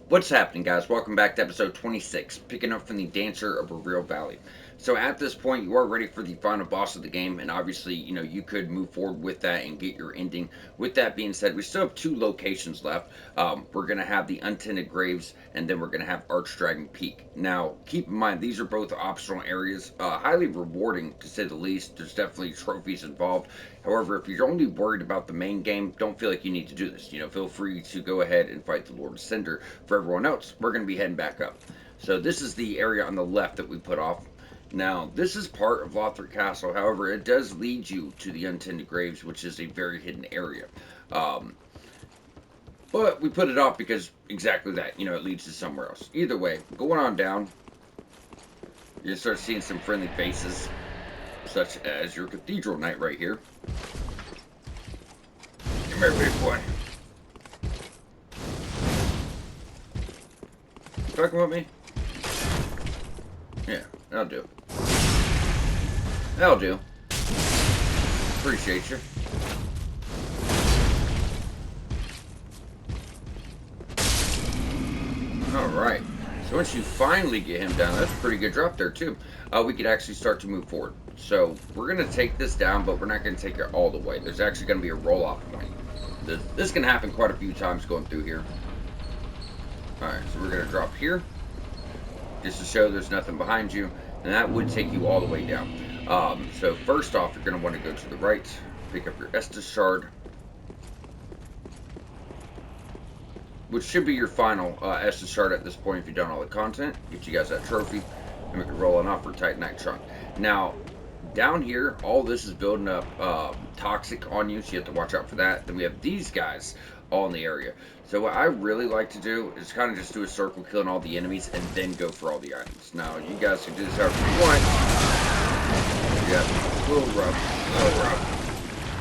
What's happening, guys? Welcome back to episode 26, picking up from the Dancer of a Real Valley. So at this point, you are ready for the final boss of the game, and obviously, you could move forward with that and get your ending. With that being said, we still have two locations left. We're going to have the Untended Graves, and then we're going to have Archdragon Peak. Now, keep in mind, these are both optional areas, highly rewarding to say the least. There's definitely trophies involved. However, if you're only worried about the main game, don't feel like you need to do this. Feel free to go ahead and fight the Lord of Cinder. For everyone else, we're going to be heading back up. So this is the area on the left that we put off. Now, this is part of Lothric Castle. However, it does lead you to the Untended Graves, which is a very hidden area. Um, but we put it off because exactly that. It leads to somewhere else. Either way, going on down, you start seeing some friendly faces, such as your Cathedral Knight right here. Come here, big boy. Talking about me? Yeah, that'll do. That'll do. Appreciate you. Alright. So once you finally get him down, that's a pretty good drop there too. We could actually start to move forward. So we're going to take this down, but we're not going to take it all the way. There's actually going to be a roll-off point. This can happen quite a few times going through here. Alright, so we're going to drop here, just to show there's nothing behind you, and that would take you all the way down. So first off, you're going to want to go to the right, pick up your Estus Shard, which should be your final Estus Shard at this point if you've done all the content. Get you guys that trophy, and we can roll on off for Titanite Trunk. Now, down here, all this is building up toxic on you, so you have to watch out for that. Then we have these guys all in the area. So what I really like to do is kind of just do a circle, killing all the enemies, and then go for all the items. Now, you guys can do this however you want. Yeah, a little rough.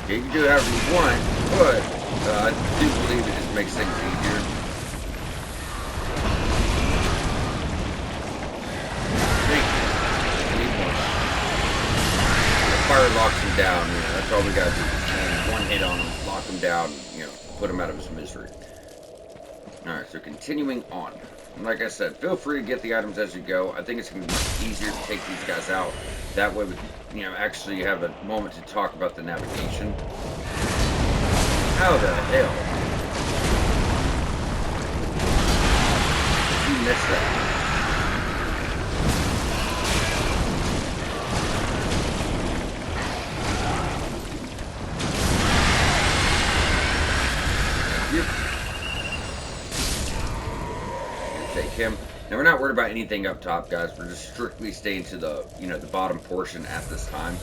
Yeah, you can do it however you want, but I do believe it just makes things easier. Fire locks him down, that's all we gotta do. Just one hit on him, lock him down, put him out of his misery. Alright, so continuing on. And like I said, feel free to get the items as you go. I think it's going to be much easier to take these guys out. That way we can, actually have a moment to talk about the navigation. How the hell? Did you miss that? Take him. Now we're not worried about anything up top, guys. We're just strictly staying to the, the bottom portion at this time.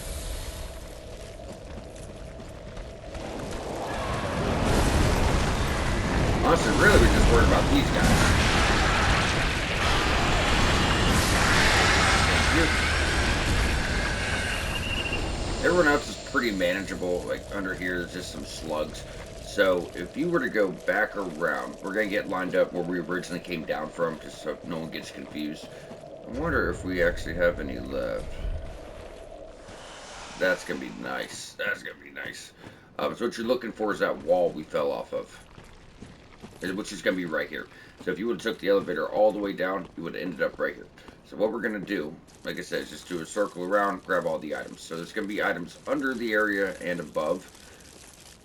Honestly, really, we're just worried about these guys. Everyone else is pretty manageable. Like under here, there's just some slugs. So if you were to go back around, we're going to get lined up where we originally came down from, just so no one gets confused. I wonder if we actually have any left. That's going to be nice. That's going to be nice. So what you're looking for is that wall we fell off of, which is going to be right here. So if you would have took the elevator all the way down, you would have ended up right here. So what we're going to do, like I said, is just do a circle around, grab all the items. So there's going to be items under the area and above.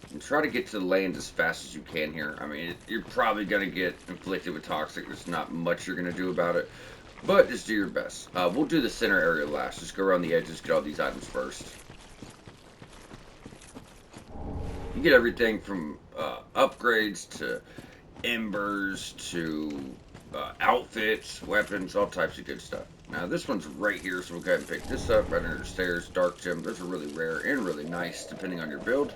And try to get to the land as fast as you can here. I mean, you're probably going to get inflicted with toxic. There's not much you're going to do about it. But just do your best. We'll do the center area last. Just go around the edges, get all these items first. You get everything from upgrades to embers to outfits, weapons, all types of good stuff. Now, this one's right here, so we'll go ahead and pick this up right under the stairs. Dark gem. Those are really rare and really nice, depending on your build.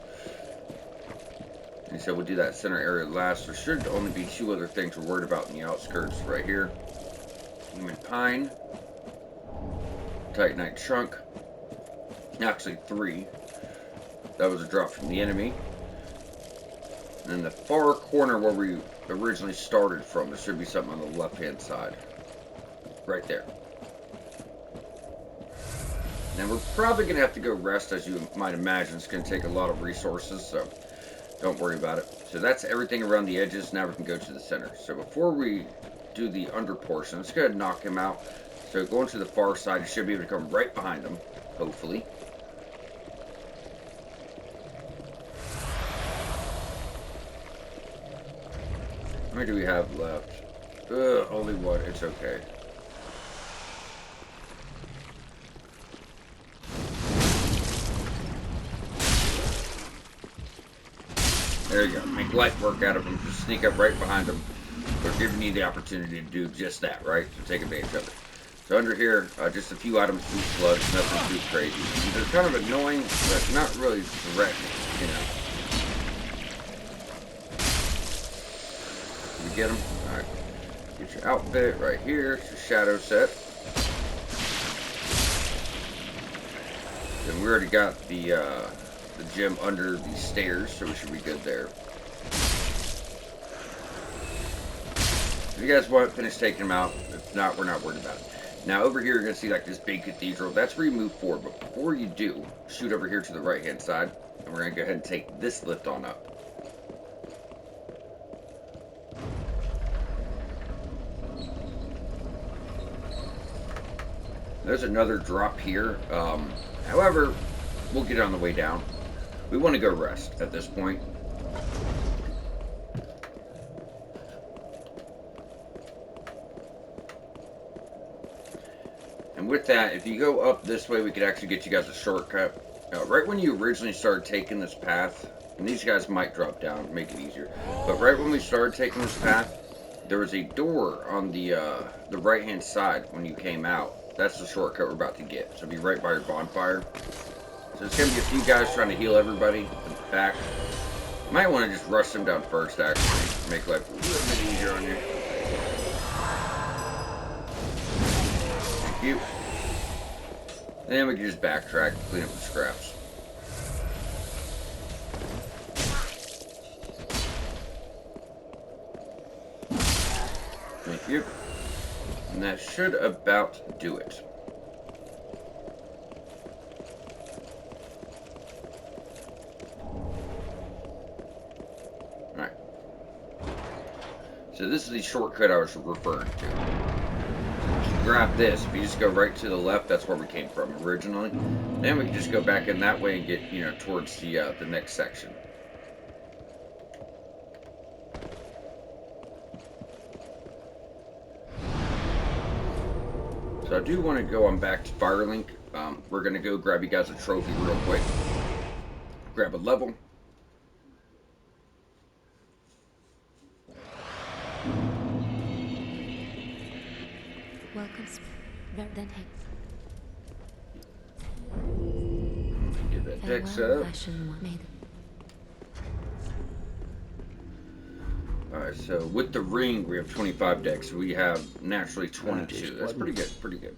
And so we'll do that center area last. There should only be two other things we're worried about in the outskirts right here. Human Pine. Titanite Trunk. Actually, three. That was a drop from the enemy. And in the far corner where we originally started from, there should be something on the left-hand side. Right there. And we're probably going to have to go rest, as you might imagine. It's going to take a lot of resources, so don't worry about it. So that's everything around the edges. Now we can go to the center. So before we do the under portion. Let's go ahead and knock him out. So going to the far side, you should be able to come right behind him, hopefully. How many do we have left? Only one. It's okay. There you go. Make light work out of him. Just sneak up right behind him. We're giving you the opportunity to do just that, right? So take advantage of it. So under here, just a few items, food slugs, nothing too crazy. They're kind of annoying, but not really threatening, you know. Did you get them? Alright. Get your outfit right here. It's your shadow set. Then we already got the gem under the stairs, so we should be good there. If you guys want to finish taking them out, if not, we're not worried about it. Now over here, you're going to see like this big cathedral. That's where you move forward. But before you do, shoot over here to the right-hand side. And we're going to go ahead and take this lift on up. There's another drop here. However, we'll get it on the way down. We want to go rest at this point. And with that, if you go up this way, we could actually get you guys a shortcut. Right when you originally started taking this path, and these guys might drop down, make it easier. But right when we started taking this path, there was a door on the right-hand side when you came out. That's the shortcut we're about to get. So be right by your bonfire. So there's going to be a few guys trying to heal everybody in the back. You might want to just rush them down first, actually. Make life a little bit easier on you. Thank you. And then we can just backtrack and clean up the scraps. Thank you. And that should about do it. Alright. So this is the shortcut I was referring to. Grab this. If you just go right to the left, that's where we came from originally. Then we can just go back in that way and get, you know, towards the next section. So I do want to go on back to Firelink. We're going to go grab you guys a trophy real quick. Grab a level. Welcome, then Get that deck set up. Alright, so with the ring, we have 25 decks. We have naturally 22. That's pretty good, pretty good.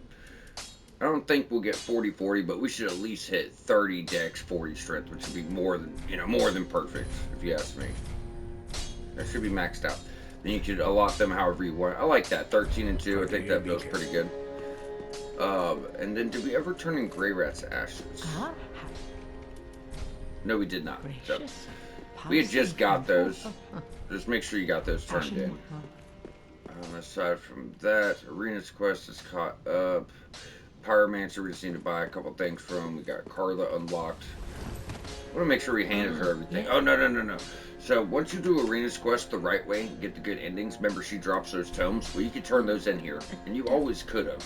I don't think we'll get 40-40, but we should at least hit 30 decks, 40 strength, which would be more than, you know, more than perfect, if you ask me. That should be maxed out. Then you could allot them however you want. I like that, 13 and 2. I think that feels pretty good. And then did we ever turn in Grey Rat's ashes? No, we did not. So, we had just got those. Just make sure you got those turned in. Aside from that, Arena's quest is caught up. Pyromancer, we just need to buy a couple things from. We got Carla unlocked. I want to make sure we handed her everything. Oh, no. So, once you do Arena's quest the right way, get the good endings, remember she drops those tomes? Well, you could turn those in here. And you always could have.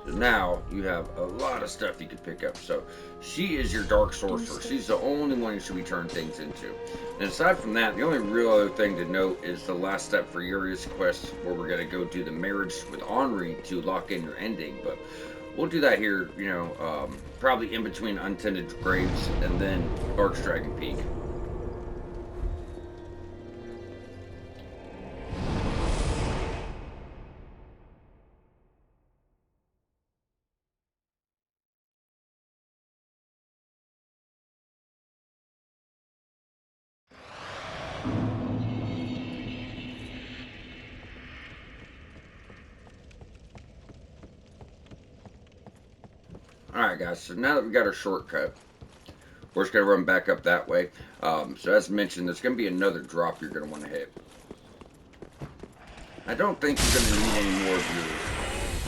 So now you have a lot of stuff you can pick up. So she is your dark sorcerer. She's the only one you should be turning things into. And aside from that, the only real other thing to note is the last step for Yuri's quest, where we're going to go do the marriage with Henri to lock in your ending. But we'll do that here, you know, probably in between Untended Graves and then Archdragon Peak. Alright guys, so now that we got our shortcut, We're just going to run back up that way. So as mentioned, there's going to be another drop you're going to want to hit. I don't think you're going to need any more of your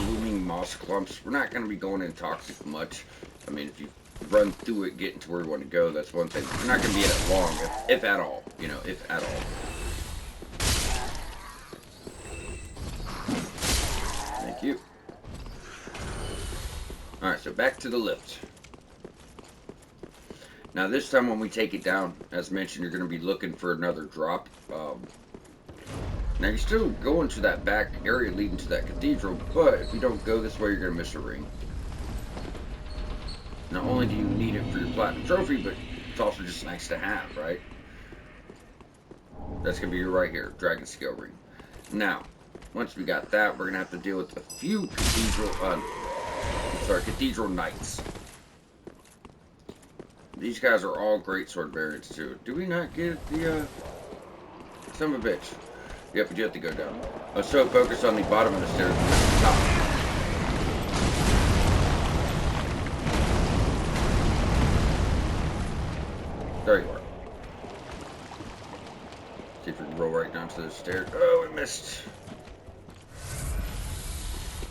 blooming moss clumps. We're not going to be going in toxic much. I mean, if you run through it, getting to where you want to go, that's one thing. You're not going to be in it long, if at all. You know, if at all. Thank you. Alright, so back to the lift. Now this time when we take it down, as mentioned, you're going to be looking for another drop. Now you're still going to that back area leading to that cathedral, but if you don't go this way, you're going to miss a ring. Not only do you need it for your platinum trophy, but it's also just nice to have, right? That's going to be right here, dragon scale ring. Now, once we got that, we're going to have to deal with a few cathedral knights. These guys are all great sword variants too. Do we not get the, son of a bitch? Yep, we do have to go down. I was so focused on the bottom of the stairs and the top. There you are. See if we can roll right down to the stairs. Oh, we missed.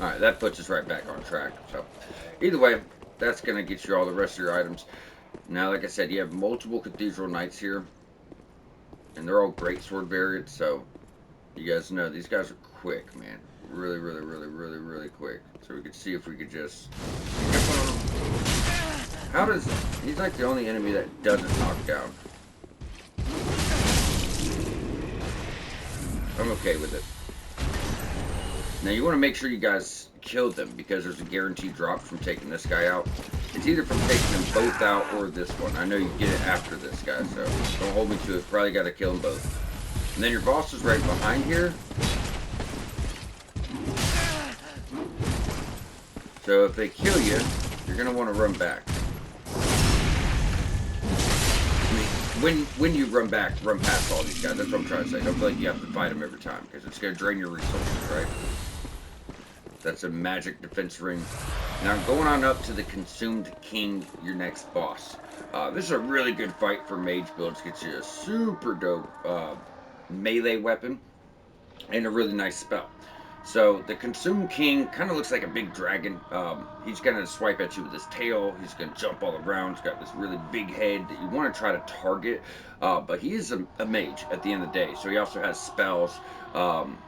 Alright, that puts us right back on track. So, either way, that's going to get you all the rest of your items. Now, like I said, you have multiple cathedral knights here. And they're all great sword variants, so you guys know these guys are quick, man. Really, really, really, really, really quick. So we could see if we could just... How does... He's like the only enemy that doesn't knock down. I'm okay with it. Now you want to make sure you guys kill them because there's a guaranteed drop from taking this guy out. It's either from taking them both out or this one. I know you get it after this guy, so don't hold me to it. Probably got to kill them both. And then your boss is right behind here. So if they kill you, you're going to want to run back. I mean, when you run back, run past all these guys. That's what I'm trying to say. Don't feel like you have to fight them every time because it's going to drain your resources, right? That's a magic defense ring. Now going on up to the Consumed King, your next boss. This is a really good fight for mage builds. Gets you a super dope melee weapon and a really nice spell. So the Consumed King kind of looks like a big dragon. He's going to swipe at you with his tail. He's going to jump all around. He's got this really big head that you want to try to target. But he is a mage at the end of the day. So he also has spells.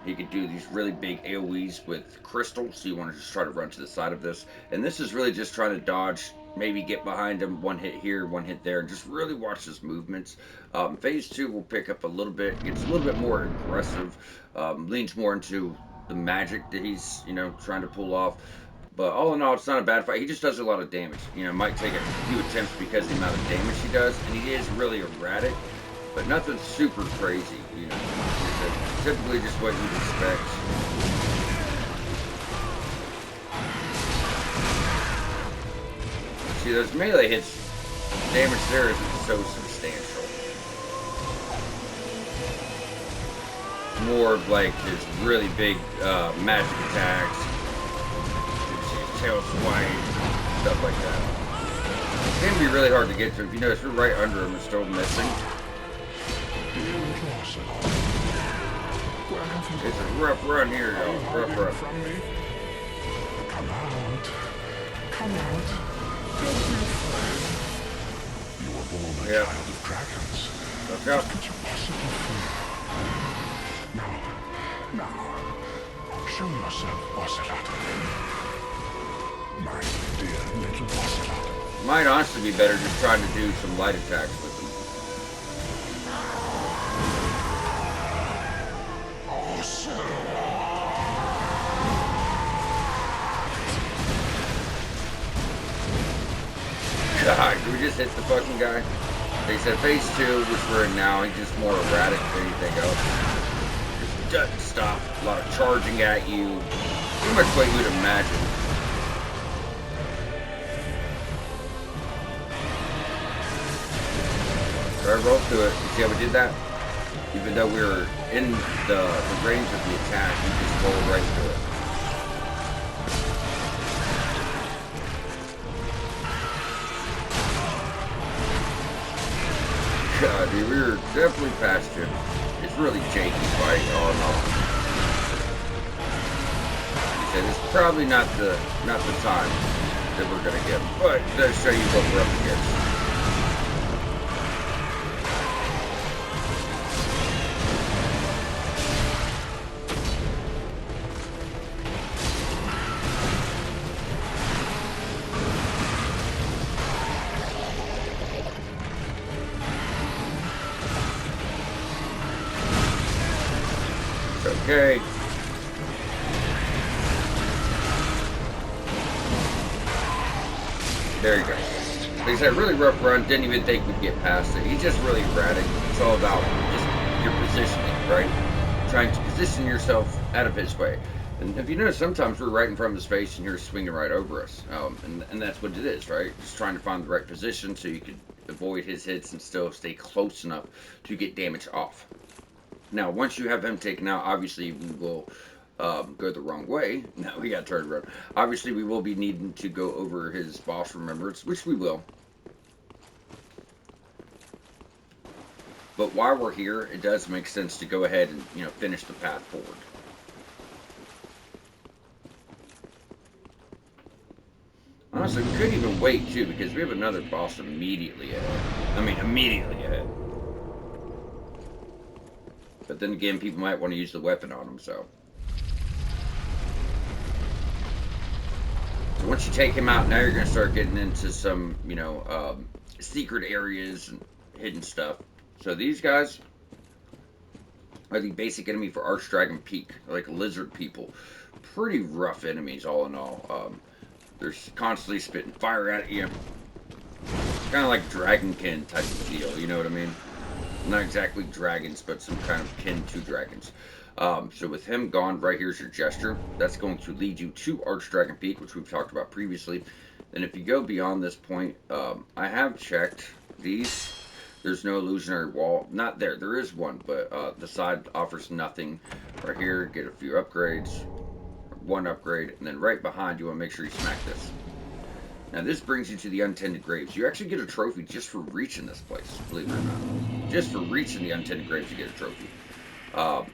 He could do these really big AoEs with crystal. So you want to just try to run to the side of this. And this is really just trying to dodge. Maybe get behind him, one hit here, one hit there, and just really watch his movements. Phase 2 will pick up a little bit. Gets a little bit more aggressive. Leans more into the magic that he's, trying to pull off. But all in all, it's not a bad fight. He just does a lot of damage. It might take a few attempts because of the amount of damage he does, and he is really erratic, but nothing super crazy, It's typically just what you'd expect. See, those melee hits, damage there isn't so substantial. More of like his really big magic attacks, his tail swipe, stuff like that. It can be really hard to get to. If you notice, we're right under him and still missing. It's a rough run here, y'all. Rough run. Come out. Come out. You were born a child of dragons. Look out. What could you possibly fear? Now, show yourself, Ocelot. My dear little Ocelot. Might honestly be better just trying to do some light attacks with them. God, did we just hit the fucking guy? They said phase 2, which we're in now, he's just more erratic than anything else. Just doesn't stop. A lot of charging at you. Pretty much what you'd imagine. So I rolled through it. You see how we did that? Even though we were in the range of the attack, we just rolled right through it. God, dude, we were definitely past you. It's really janky fight, all in all. Like I said, it's probably not the time that we're gonna get, but it does show you what we're up against. Okay. There you go. Like I said, really rough run. Didn't even think we'd get past it. He's just really erratic. It's all about just your positioning, right? Trying to position yourself out of his way. And if you notice, sometimes we're right in front of his face and you're swinging right over us. And that's what it is, right? Just trying to find the right position so you could avoid his hits and still stay close enough to get damage off. Now, once you have him taken out, obviously we will go the wrong way. Now we got turned around. Obviously, we will be needing to go over his boss remembrance, which we will. But while we're here, it does make sense to go ahead and finish the path forward. Honestly, we couldn't even wait too because we have another boss immediately ahead. I mean, immediately ahead. But then again, people might want to use the weapon on him, so. So once you take him out, now you're going to start getting into some, secret areas and hidden stuff. So these guys are the basic enemy for Archdragon Peak, like lizard people. Pretty rough enemies, all in all. They're constantly spitting fire at you. Kind of like dragonkin type of deal, you know what I mean? Not exactly dragons, but some kind of kin to dragons. So with him gone, right here's your gesture. That's going to lead you to Archdragon Peak, which we've talked about previously. And if you go beyond this point, I have checked these. There's no illusionary wall. Not there. There is one, but the side offers nothing. Right here, get a few upgrades. One upgrade. And then right behind, you want to make sure you smack this. Now this brings you to the untended graves. You actually get a trophy just for reaching this place, believe it or not. Just for reaching the untended graves, you get a trophy.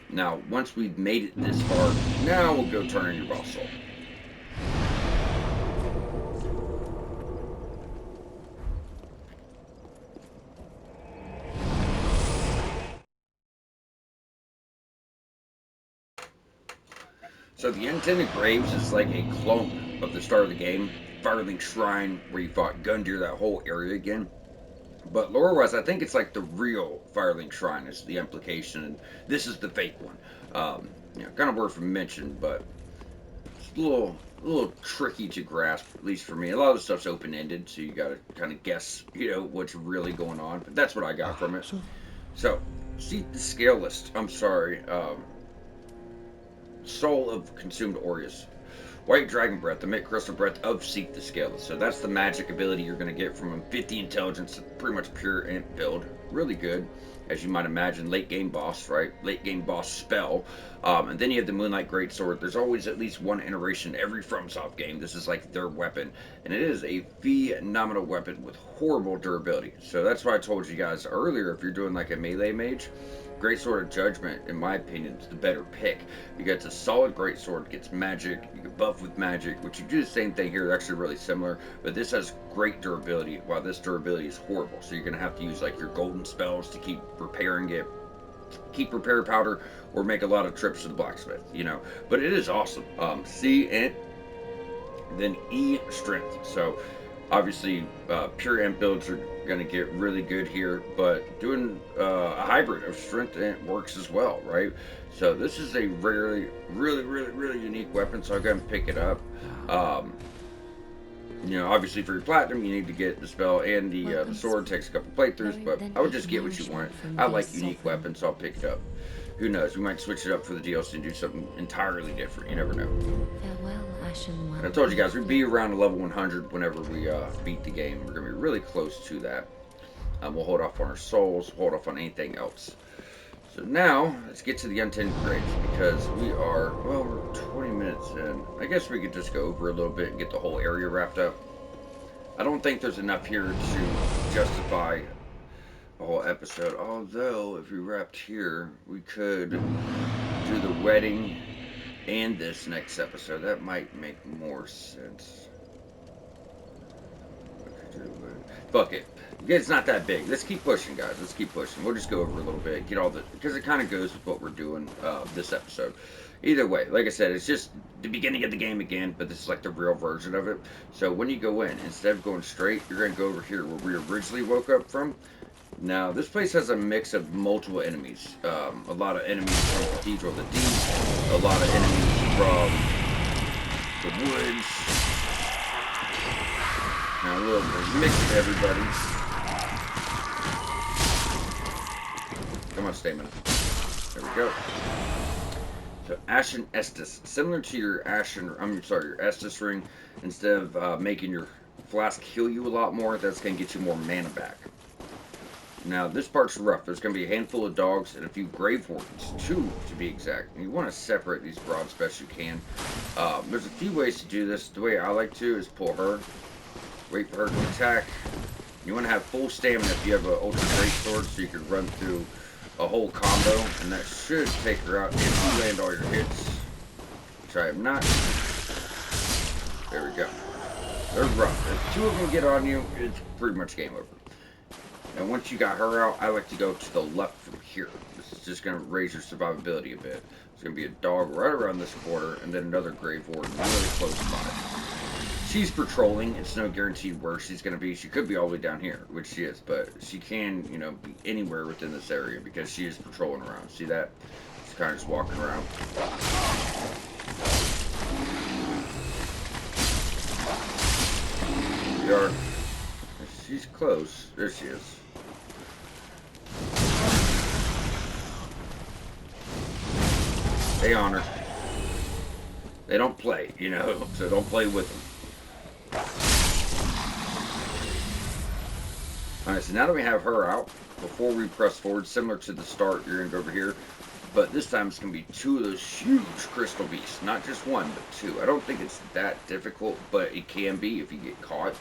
Now, once we've made it this far, now we'll go turn in your boss soul. So the untended graves is like a clone of the start of the game. Firelink Shrine, where you fought Gundyr, that whole area again. But lore-wise, I think it's like the real Firelink Shrine is the implication, and this is the fake one. Kind of worth mention, but it's a little tricky to grasp, at least for me. A lot of the stuff's open-ended, so you got to kind of guess, what's really going on. But that's what I got from it. So, see the scale list. I'm sorry. Soul of Consumed Aureus. White Dragon Breath, emit crystal breath of Seek the Scaleless. So that's the magic ability you're going to get from him. 50 intelligence, pretty much pure imp build. Really good, as you might imagine. Late game boss, right? Late game boss spell. And then you have the Moonlight Greatsword. There's always at least one iteration every FromSoft game. This is like their weapon. And it is a phenomenal weapon with horrible durability. So that's why I told you guys earlier, if you're doing like a melee mage, Greatsword of Judgment, in my opinion, is the better pick. You get a solid Greatsword, gets magic, you can buff with magic, which you do the same thing here, they're actually really similar, but this has great durability, while this durability is horrible. So you're going to have to use like your golden spells to keep repairing it, keep repair powder, or make a lot of trips to the blacksmith, But it is awesome. C and then E strength. So obviously, pure amp builds are going to get really good here, but doing a hybrid of strength and works as well, right? So this is a really, really, really, really unique weapon, so I'm going to pick it up. Obviously for your platinum, you need to get the spell and the sword. Takes a couple playthroughs, but I would just get what you want. I like unique weapons, so I'll pick it up. Who knows? We might switch it up for the DLC and do something entirely different. You never know. Farewell, Ashen One. I told you guys we'd be around level 100 whenever we beat the game. We're going to be really close to that. We'll hold off on our souls, hold off on anything else. So now, let's get to the untended graves, because we're 20 minutes in. I guess we could just go over a little bit and get the whole area wrapped up. I don't think there's enough here to justify a whole episode. Although, if we wrapped here, we could do the wedding and this next episode. That might make more sense. Fuck it. It's not that big. Let's keep pushing, guys. Let's keep pushing. We'll just go over a little bit, get all the, because it kind of goes with what we're doing this episode. Either way, like I said, it's just the beginning of the game again, but this is like the real version of it. So when you go in, instead of going straight, you're going to go over here where we originally woke up from. Now, this place has a mix of multiple enemies. A lot of enemies from Cathedral of the Deep, a lot of enemies from the woods. Now, a little mix of everybody. Come on, stamina. There we go. So, Ashen Estus. Similar to your your Estus ring, instead of making your flask heal you a lot more, that's going to get you more mana back. Now, this part's rough. There's going to be a handful of dogs and a few grave wardens, 2 to be exact. And you want to separate these broads best you can. There's a few ways to do this. The way I like to is pull her, wait for her to attack. You want to have full stamina if you have an ultra great sword, so you can run through a whole combo, and that should take her out if you land all your hits. Which I have not. There we go. They're rough. If 2 of them get on you, it's pretty much game over. And once you got her out, I like to go to the left from here. This is just going to raise your survivability a bit. There's going to be a dog right around this corner, and then another grave warden really close by. She's patrolling. It's no guaranteed where she's going to be. She could be all the way down here, which she is, but she can, be anywhere within this area because she is patrolling around. See that? She's kind of just walking around. We are. She's close. There she is. Stay on her. They don't play, so don't play with them. Alright, so now that we have her out, before we press forward, similar to the start, you're going to go over here. But this time it's going to be 2 of those huge crystal beasts. Not just 1, but 2. I don't think it's that difficult, but it can be if you get caught.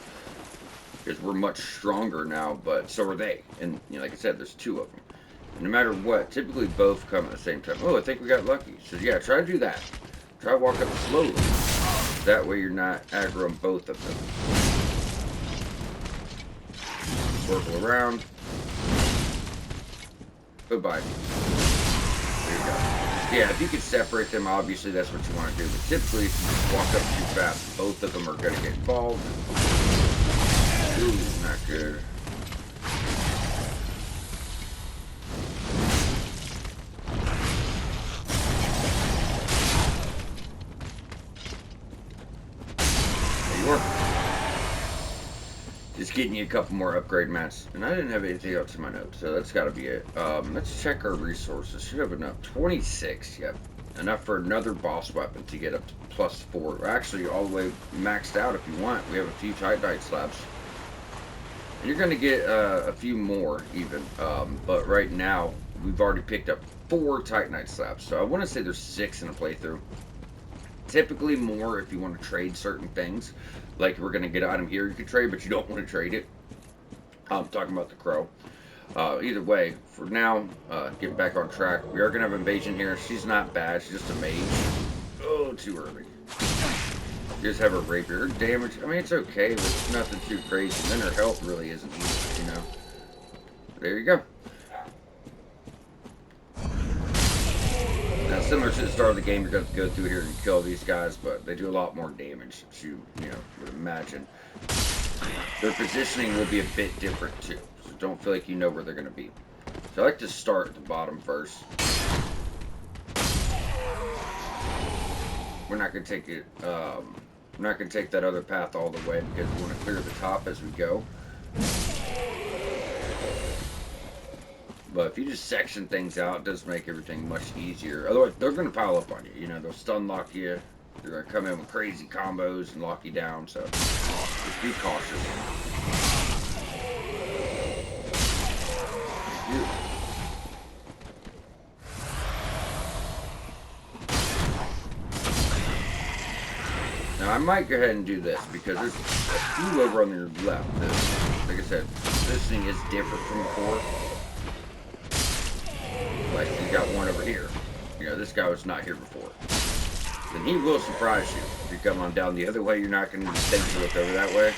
Because we're much stronger now, but so are they. And like I said, there's 2 of them. And no matter what, typically both come at the same time. Oh, I think we got lucky. So yeah, try to do that. Try to walk up slowly. That way you're not aggroing both of them. Circle around. Goodbye. There you go. Yeah, if you could separate them, obviously that's what you want to do. But typically, if you just walk up too fast, both of them are going to get involved. Ooh, not good. There you are. Just getting you a couple more upgrade mats. And I didn't have anything else in my notes, so that's got to be it. Let's check our resources. Should have enough. 26, yep. Enough for another boss weapon to get up to +4. Actually, all the way maxed out if you want. We have a few Titanite slabs. And you're going to get a few more, even. But right now, we've already picked up 4 Titanite slabs. So I want to say there's 6 in a playthrough. Typically more if you want to trade certain things. Like we're going to get an item here you can trade, but you don't want to trade it. I'm talking about the crow. Either way, for now, getting back on track. We are going to have invasion here. She's not bad. She's just a mage. Oh, too early. You just have her rapier. Her damage, I mean, it's okay, but it's nothing too crazy. And then her health really isn't either, There you go. Now, similar to the start of the game, you're going to go through here and kill these guys, but they do a lot more damage, as you would imagine. Their positioning will be a bit different, too. So don't feel like you know where they're going to be. So I like to start at the bottom first. We're not going to take it, we're not going to take that other path all the way because we want to clear the top as we go. But if you just section things out, it does make everything much easier. Otherwise, they're going to pile up on you. They'll stun lock you. They're going to come in with crazy combos and lock you down. So just be cautious. Now, I might go ahead and do this because there's a few over on your left. Like I said, this thing is different from before. Like, you got one over here. You know, this guy was not here before. Then he will surprise you. If you come on down the other way, you're not going to think to look over that way.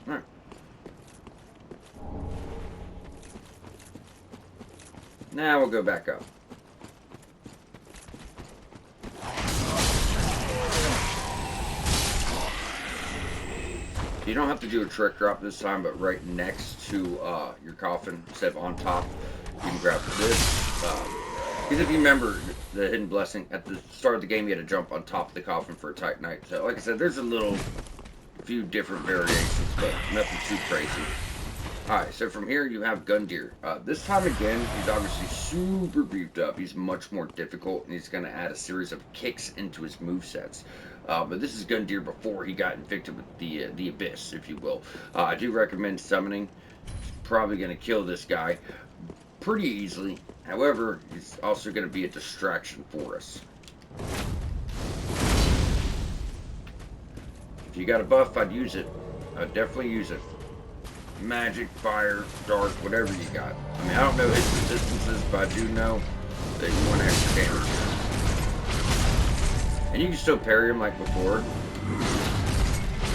Alright. Now we'll go back up. You don't have to do a trick drop this time, but right next to your coffin, instead of on top, you can grab this. Because if you remember the hidden blessing, at the start of the game, you had to jump on top of the coffin for a Titanite. So, like I said, there's a few different variations, but nothing too crazy. Alright, so from here you have Gundyr. This time again, he's obviously super beefed up. He's much more difficult, and he's going to add a series of kicks into his movesets. But this is Gundyr before he got infected with the Abyss, if you will. I do recommend summoning. He's probably going to kill this guy pretty easily. However, he's also going to be a distraction for us. If you got a buff, I'd use it. I'd definitely use it. Magic, fire, dark, whatever you got. I mean, I don't know his resistances, but I do know that you want extra damage. And you can still parry him like before.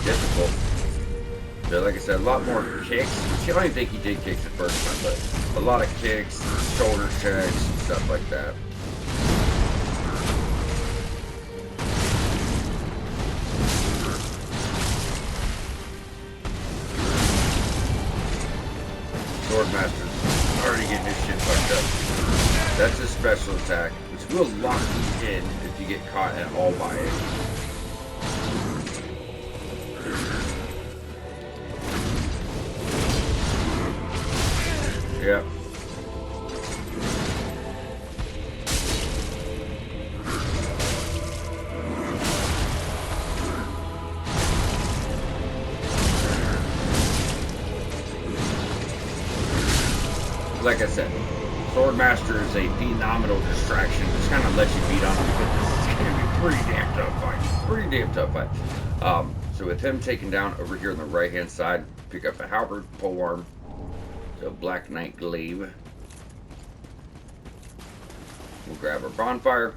Difficult. So like I said, a lot more kicks. I don't even think he did kicks the first time, but a lot of kicks, shoulder checks, and stuff like that. Swordmaster's already getting his shit fucked up. That's a special attack, which will lock you in if you get caught at all by it. Yep. Like I said, Swordmaster is a phenomenal distraction. Just kind of let you beat on him because this is going to be a pretty damn tough fight. Pretty damn tough fight. So with him taken down over here on the right hand side, pick up a halberd, polearm, so Black Knight glaive. We'll grab our bonfire.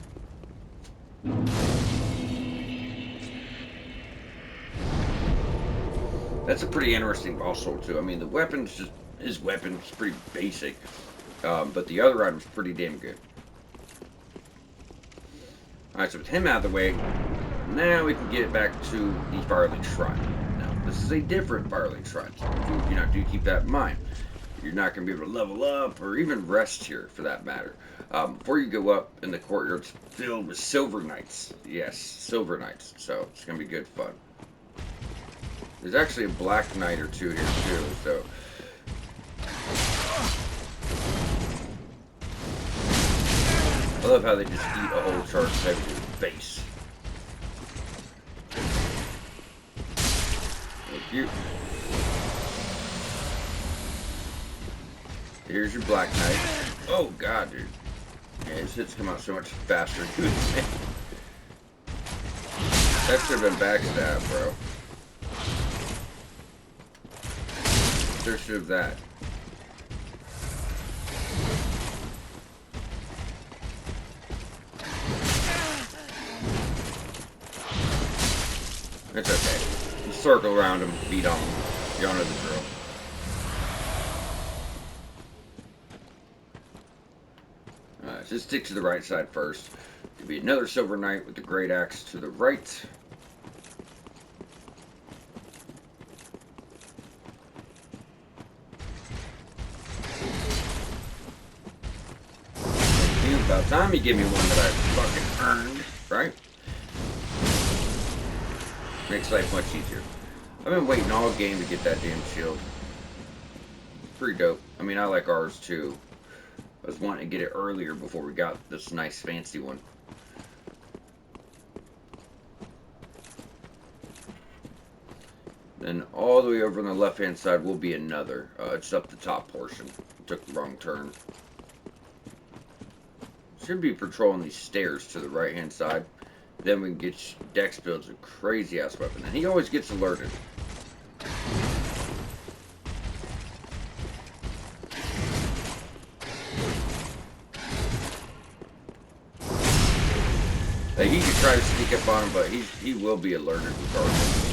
That's a pretty interesting boss sword too. I mean, the weapon's just his weapon is pretty basic, but the other item's pretty damn good. Alright, so with him out of the way, now we can get back to the Firelink Shrine. Now, this is a different Firelink Shrine, so do keep that in mind. You're not going to be able to level up or even rest here, for that matter. Before you go up in the courtyard, it's filled with Silver Knights. Yes, Silver Knights, so it's going to be good fun. There's actually a Black Knight or two here, too, so... I love how they just eat a whole charge head to the face. Thank you. Here's your Black Knight. Oh god, dude. Yeah, his hits come out so much faster than you would think. That should have been backstab, bro. There should have that. It's okay. You circle around him, beat on him. You know the drill. Alright, so stick to the right side first. There'll be another Silver Knight with the Great Axe to the right. About time you give me one that I fucking earned, right? Makes life much easier. I've been waiting all game to get that damn shield. Pretty dope. I mean, I like ours too. I was wanting to get it earlier before we got this nice fancy one. Then all the way over on the left hand side will be another. It's up the top portion. Took the wrong turn. Should be patrolling these stairs to the right hand side. Then we can get Dex builds a crazy ass weapon. And he always gets alerted. Like, he could try to sneak up on him, but he will be alerted regardless.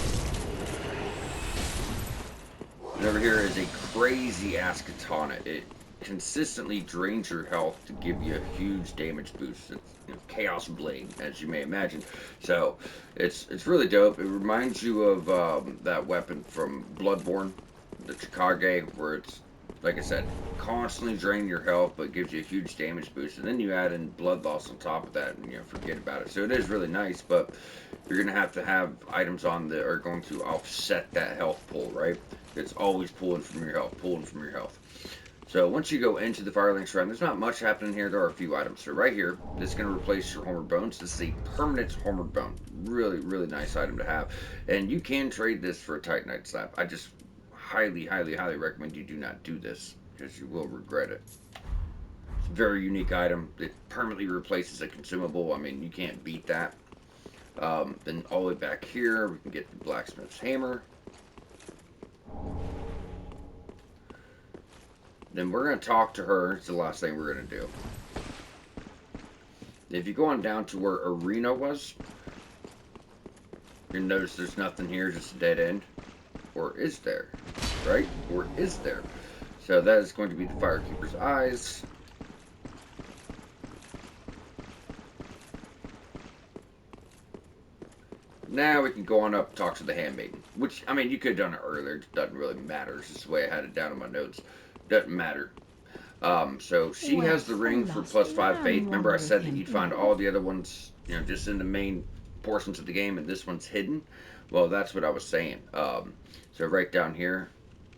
And over here is a crazy ass katana. It consistently drains your health to give you a huge damage boost. It's, Chaos Blade, as you may imagine. So it's really dope. It reminds you of that weapon from Bloodborne, the Chikage, where it's, like I said, constantly draining your health, but gives you a huge damage boost. And then you add in blood loss on top of that, and forget about it. So it is really nice, but you're gonna have to have items on that are going to offset that health pull, right? It's always pulling from your health, pulling from your health. So once you go into the Firelink Shrine, there's not much happening here. There are a few items. So right here, this is going to replace your Homer Bones. This is a permanent Homer Bone. Really, really nice item to have. And you can trade this for a Titanite Slab. I just highly, highly, highly recommend you do not do this, because you will regret it. It's a very unique item. It permanently replaces a consumable. I mean, you can't beat that. Then all the way back here, we can get the Blacksmith's Hammer. Then we're going to talk to her. It's the last thing we're going to do. If you go on down to where Arena was, you'll notice there's nothing here, just a dead end. Or is there? Right? Or is there? So that is going to be the Firekeeper's Eyes. Now we can go on up and talk to the Handmaiden. Which, I mean, you could have done it earlier. It doesn't really matter. It's just the way I had it down in my notes. Doesn't matter. So she has the ring for +5 faith. Remember I said that you'd find all the other ones, just in the main portions of the game, and this one's hidden? Well, that's what I was saying. So right down here,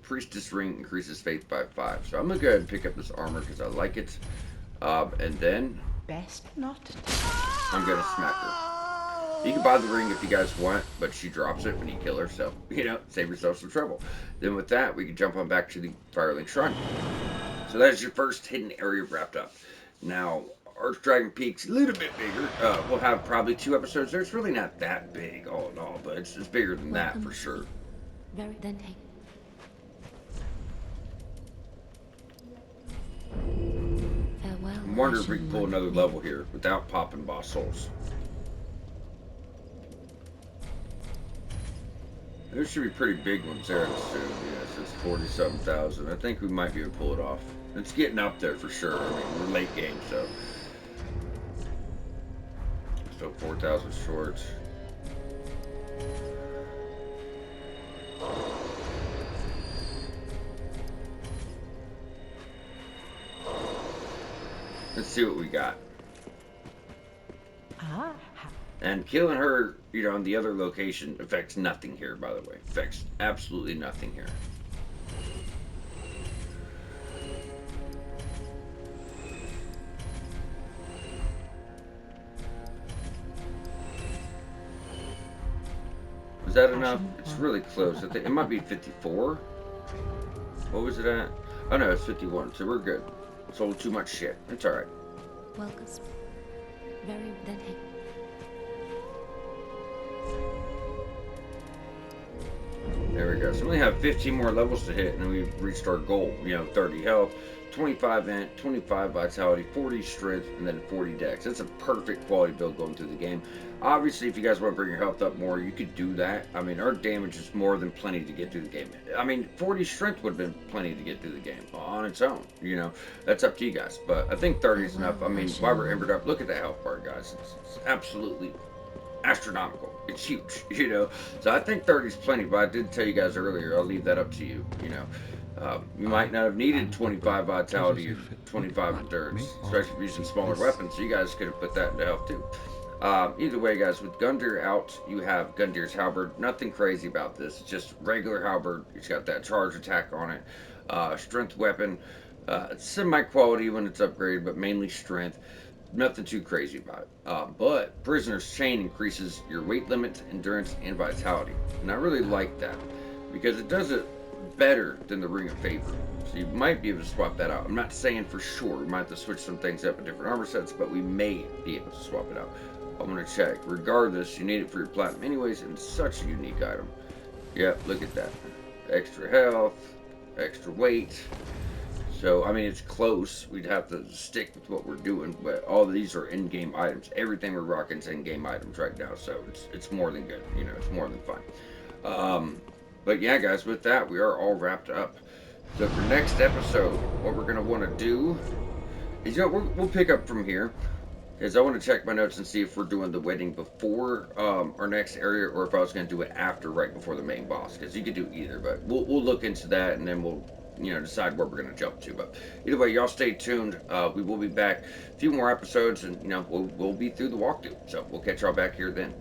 Priestess Ring increases faith by 5. So I'm going to go ahead and pick up this armor because I like it. And then Best not. I'm going to smack her. You can buy the ring if you guys want, but she drops it when you kill her, so, save yourself some trouble. Then with that, we can jump on back to the Firelink Shrine. So that's your first hidden area wrapped up. Now, Archdragon Peak's a little bit bigger. We'll have probably 2 episodes there. It's really not that big all in all, but it's bigger than that for sure. Very then take. Farewell. I'm wondering if we Ashen can pull One. another level here without popping boss souls. There should be pretty big ones there, I assume. Yes, it's 47,000. I think we might be able to pull it off. It's getting up there for sure. I mean, we're late game, so. Still 4,000 short. Let's see what we got. Ah. And killing her, on the other location affects nothing here, by the way. Affects absolutely nothing here. Is that enough? It's really close. I think it might be 54. What was it at? Oh no, it's 51, so we're good. Sold too much shit. It's alright. Welcome. Very then take. There we go. So we only have 15 more levels to hit, and then we've reached our goal. 30 health, 25 int, 25 vitality, 40 strength, and then 40 dex. That's a perfect quality build going through the game. Obviously, if you guys want to bring your health up more, you could do that. I mean, our damage is more than plenty to get through the game. I mean, 40 strength would have been plenty to get through the game on its own. That's up to you guys. But I think 30 is enough. I mean, while we're embered up, look at the health bar, guys. It's absolutely astronomical. It's huge, So I think 30 is plenty, but I did tell you guys earlier, I'll leave that up to you, You might not have needed 25 vitality or 25 endurance, especially if using smaller weapons, so you guys could have put that into health too. Either way, guys, with Gundyr out, you have Gundyr's Halberd. Nothing crazy about this. It's just regular Halberd. It's got that charge attack on it. Strength weapon. Semi-quality when it's upgraded, but mainly strength. Nothing too crazy about it. But Prisoner's Chain increases your weight limit, endurance, and vitality. And I really like that because it does it better than the Ring of Favor. So you might be able to swap that out. I'm not saying for sure. We might have to switch some things up in different armor sets, but we may be able to swap it out. I'm going to check. Regardless, you need it for your platinum anyways, and it's such a unique item. Yep, look at that. Extra health, extra weight. So, I mean, it's close. We'd have to stick with what we're doing, but all of these are in-game items. Everything we're rocking is in-game items right now, so it's more than good. You know, it's more than fun. Um, but yeah, guys, with that, we are all wrapped up. So for next episode, what we're gonna want to do is, we'll pick up from here. Because I want to check my notes and see if we're doing the wedding before our next area, or if I was going to do it after, right before the main boss. Because you could do either, but we'll look into that and then we'll decide where we're going to jump to. But either way, y'all stay tuned. We will be back a few more episodes, and we'll be through the walkthrough. So we'll catch y'all back here then.